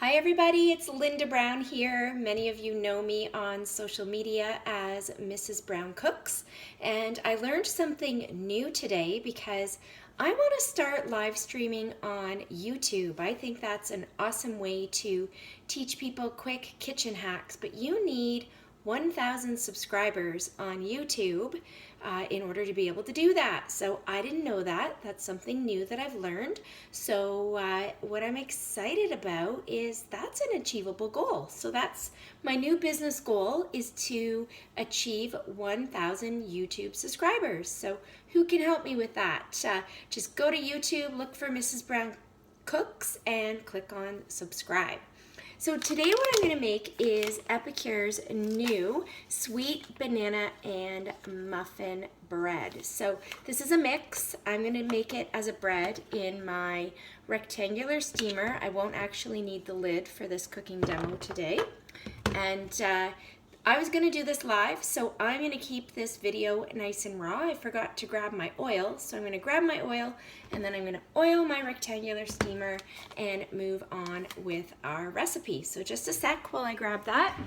Hi everybody, it's Linda Brown here. Many of you know me on social media as Mrs. Brown Cooks, and I learned something new today because I want to start live streaming on YouTube. I think that's an awesome way to teach people quick kitchen hacks, but you need 1,000 subscribers on YouTube in order to be able to do that. So I didn't know that. That's something new that I've learned. So what I'm excited about is that's an achievable goal. So that's my new business goal, is to achieve 1,000 YouTube subscribers. So who can help me with that? Just go to YouTube, look for Mrs. Brown Cooks, and click on subscribe. So today what I'm going to make is Epicure's new sweet banana and muffin bread. So this is a mix. I'm going to make it as a bread in my rectangular steamer. I won't actually need the lid for this cooking demo today. And I was going to do this live, so I'm going to keep this video nice and raw. I forgot to grab my oil, so I'm going to grab my oil and then I'm going to oil my rectangular steamer and move on with our recipe. So just a sec while I grab that.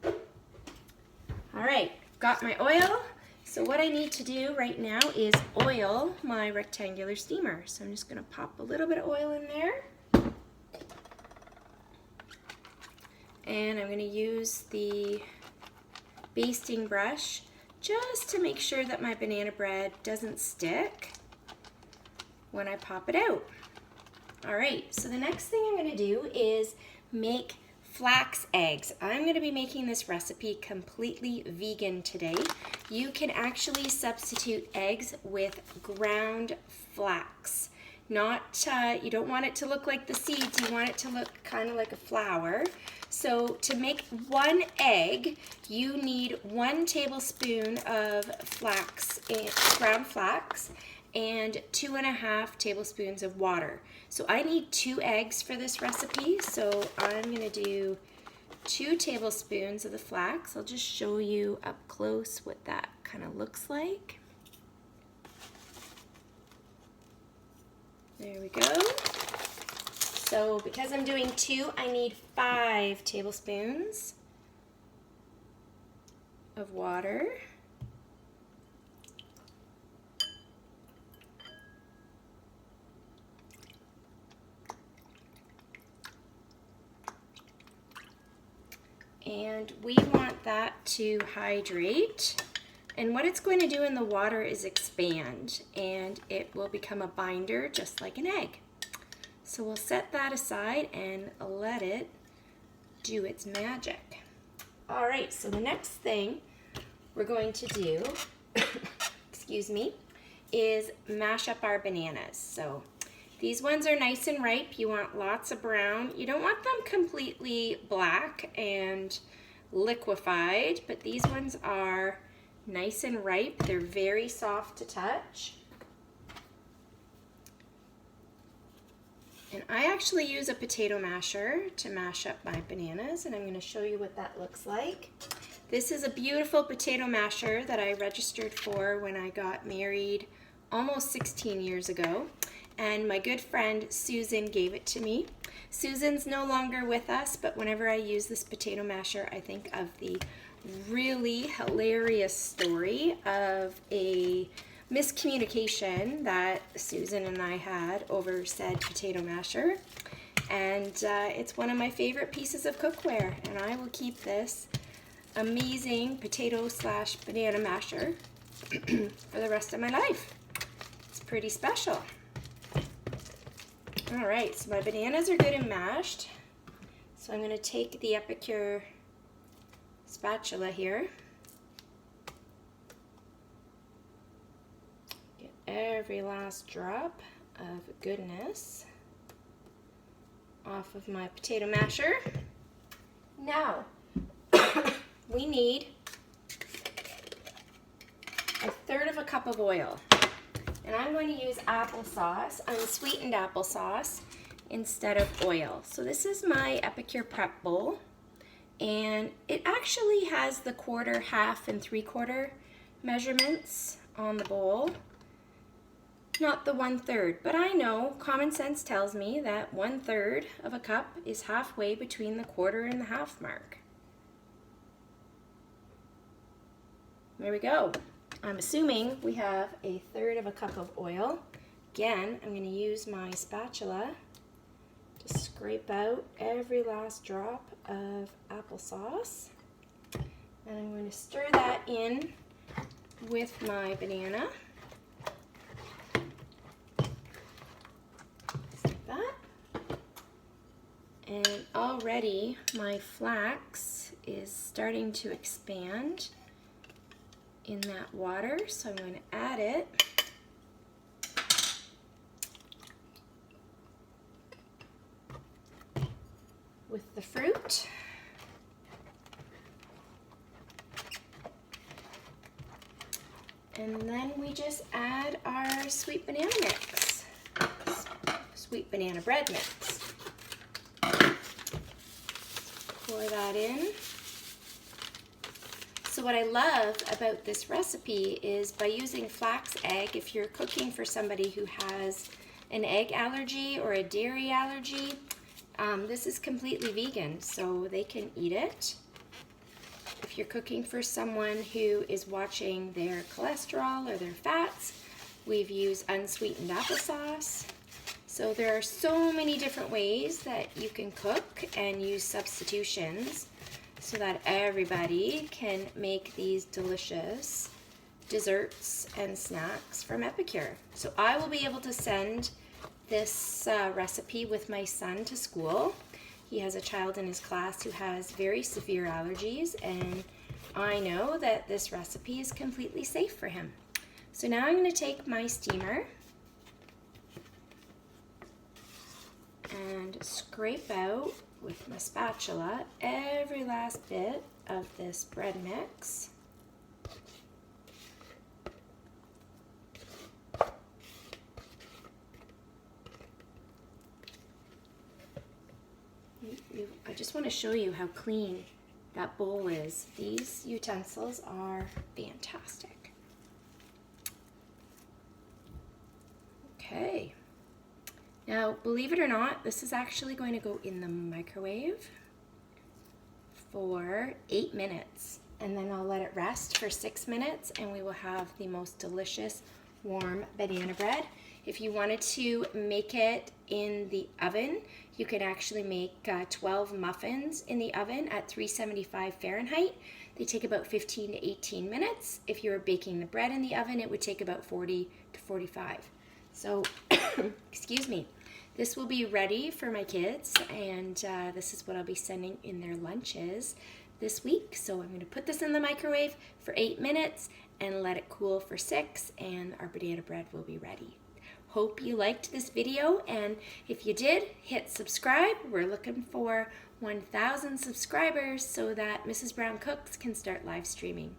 All right, got my oil. So what I need to do right now is oil my rectangular steamer. So I'm just going to pop a little bit of oil in there. And I'm going to use the basting brush just to make sure that my banana bread doesn't stick when I pop it out. All right, so the next thing I'm going to do is make flax eggs. I'm going to be making this recipe completely vegan today. You can actually substitute eggs with ground flax. Not, you don't want it to look like the seeds, you want it to look kind of like a flour. So to make one egg, you need 1 tablespoon of flax, ground flax, and 2.5 tablespoons of water. So I need 2 eggs for this recipe, so I'm going to do 2 tablespoons of the flax. I'll just show you up close what that kind of looks like. There we go. So because I'm doing 2, I need 5 tablespoons of water. And we want that to hydrate. And what it's going to do in the water is expand, and it will become a binder just like an egg. So we'll set that aside and let it do its magic. All right, so the next thing we're going to do, excuse me, is mash up our bananas. So these ones are nice and ripe. You want lots of brown. You don't want them completely black and liquefied, but these ones are nice and ripe. They're very soft to touch. And I actually use a potato masher to mash up my bananas, and I'm going to show you what that looks like. This is a beautiful potato masher that I registered for when I got married almost 16 years ago, and my good friend Susan gave it to me. Susan's no longer with us, but whenever I use this potato masher, I think of the really hilarious story of a miscommunication that Susan and I had over said potato masher, and it's one of my favorite pieces of cookware, and I will keep this amazing potato / banana masher for the rest of my life. It's pretty special. All right, so my bananas are good and mashed, so I'm going to take the Epicure spatula here. Every last drop of goodness off of my potato masher. Now, we need 1/3 cup of oil. And I'm going to use applesauce, unsweetened applesauce, instead of oil. So this is my Epicure prep bowl. And it actually has the 1/4, 1/2, and 3/4 measurements on the bowl. not the 1/3, but I know common sense tells me that 1/3 of a cup is halfway between the quarter and the half mark. There we go. I'm assuming we have 1/3 of a cup of oil. Again, I'm going to use my spatula to scrape out every last drop of applesauce. And I'm going to stir that in with my banana. And already my flax is starting to expand in that water, so I'm going to add it. With the fruit. And then we just add our sweet banana mix, sweet banana bread mix. Pour that in. So what I love about this recipe is by using flax egg, if you're cooking for somebody who has an egg allergy or a dairy allergy, this is completely vegan, so they can eat it. If you're cooking for someone who is watching their cholesterol or their fats, we've used unsweetened applesauce. So there are so many different ways that you can cook and use substitutions so that everybody can make these delicious desserts and snacks from Epicure. So I will be able to send this recipe with my son to school. He has a child in his class who has very severe allergies, and I know that this recipe is completely safe for him. So now I'm going to take my steamer and scrape out with my spatula every last bit of this bread mix. I just want to show you how clean that bowl is. These utensils are fantastic. Okay. Now, believe it or not, this is actually going to go in the microwave for 8 minutes. And then I'll let it rest for 6 minutes and we will have the most delicious warm banana bread. If you wanted to make it in the oven, you could actually make 12 muffins in the oven at 375 Fahrenheit. They take about 15 to 18 minutes. If you were baking the bread in the oven, it would take about 40 to 45. So, excuse me. This will be ready for my kids, and this is what I'll be sending in their lunches this week. So I'm going to put this in the microwave for 8 minutes and let it cool for 6, and our banana bread will be ready. Hope you liked this video, and if you did, hit subscribe. We're looking for 1,000 subscribers so that Mrs. Brown Cooks can start live streaming.